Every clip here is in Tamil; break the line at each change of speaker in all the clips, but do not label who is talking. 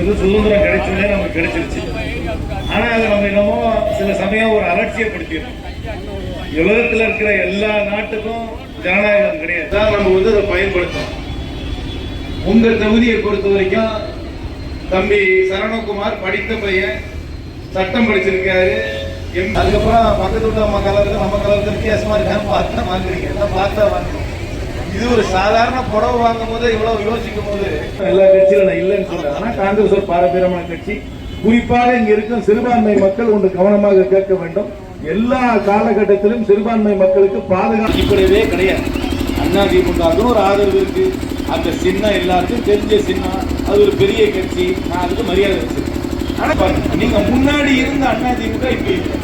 பேசுறதுக்கு சுதந்திரம் கிடைச்சதே நமக்கு கிடைச்சிருச்சு. ஆனா அது நம்ம என்னமோ சில சமயம் ஒரு அலட்சியப்படுத்திடும். உலகத்தில் இருக்கிற எல்லா நாட்டுக்கும் ஜனநாயகம் கிடையாது. நம்ம வந்து அதை பயன்படுத்தணும். உங்க தொகுதியை பொறுத்த வரைக்கும் தம்பி சரணகுமார் படித்த பையன், சட்டம் படிச்சிருக்காரு. அதுக்கப்புறம் பக்கத்து உள்ள நம்ம கலருக்கு நம்ம கலருக்கு வித்தியாசமா இருக்கான்னு பார்த்தா வாங்குறீங்க, பார்த்தா வாங்குறீங்க. இது ஒரு சாதாரண புடவை வாங்கும் போது இவ்வளவு யோசிக்கும் போது எல்லா கட்சியில நான் இல்லைன்னு சொல்றேன். ஆனா காங்கிரஸ் ஒரு பாரம்பரியமான கட்சி. குறிப்பாக இங்க இருக்கும் சிறுபான்மை மக்கள் ஒன்று கவனமாக கேட்க வேண்டும். எல்லா காலகட்டத்திலும் சிறுபான்மை மக்களுக்கு பாதுகாப்பு கிடையவே கிடையாது. அதிமுக ஒரு ஆதரவு இருக்கு. அந்த சின்னம் எல்லாருக்கும் தெரிஞ்ச சின்னம். அது ஒரு பெரிய கட்சி. நான் அதுக்கு மரியாதை வச்சிருக்கேன். ஆனா பாருங்க, நீங்க முன்னாடி இருந்த அதிமுக இப்ப இல்லை.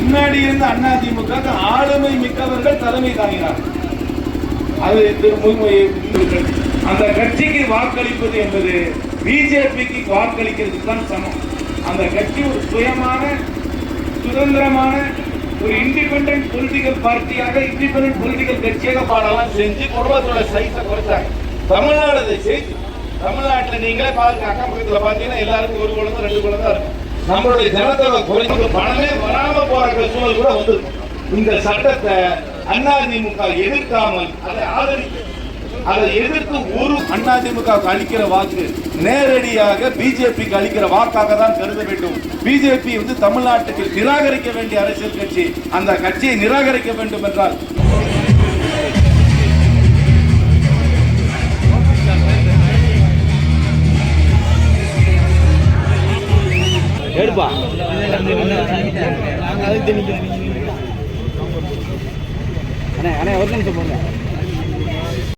முன்னாடி இருந்த அதிமுக ஆளுமை மிக்கவர்கள் தலைமை தாங்கினார். அது அந்த கட்சிக்கு வாக்களிப்பது என்பது பிஜேபிக்கு வாக்களிக்கிறதுக்கு தான் சமம். அந்த கட்சி ஒரு சுயமான சுதந்திரமான ஒரு இண்டிபெண்டன்ட் பொலிட்டிக்கல் பார்ட்டியாக, இண்டிபெண்டன்ட் பொலிட்டிக்கல் கட்சியாக பாடலாம் செஞ்சு குடும்பத்தோட சைஸை குறைச்சாங்க. தமிழ்நாடு அதை செய்து, தமிழ்நாட்டில் நீங்களே பாருங்க, அக்கம் பக்கத்தில் பார்த்தீங்கன்னா எல்லாருக்கும் ஒரு குழந்தை 2 குழந்தை இருக்கும். நம்மளுடைய ஜனத்தொகை குறைந்து பணமே வராம போற சூழல் கூட வந்திருக்கும். இந்த சட்டத்தை அதிமுக எதிர்க்காமல் அதை ஆதரித்து, அதை எதிர்த்து ஒரு அதிமுக அளிக்கிற வாக்கு நேரடியாக பிஜேபிக்கு அளிக்கிற வாக்காக தான் கருத வேண்டும். பிஜேபி தமிழ்நாட்டுக்கு நிராகரிக்க வேண்டிய அரசியல் கட்சி. அந்த கட்சியை நிராகரிக்க வேண்டும் என்றால்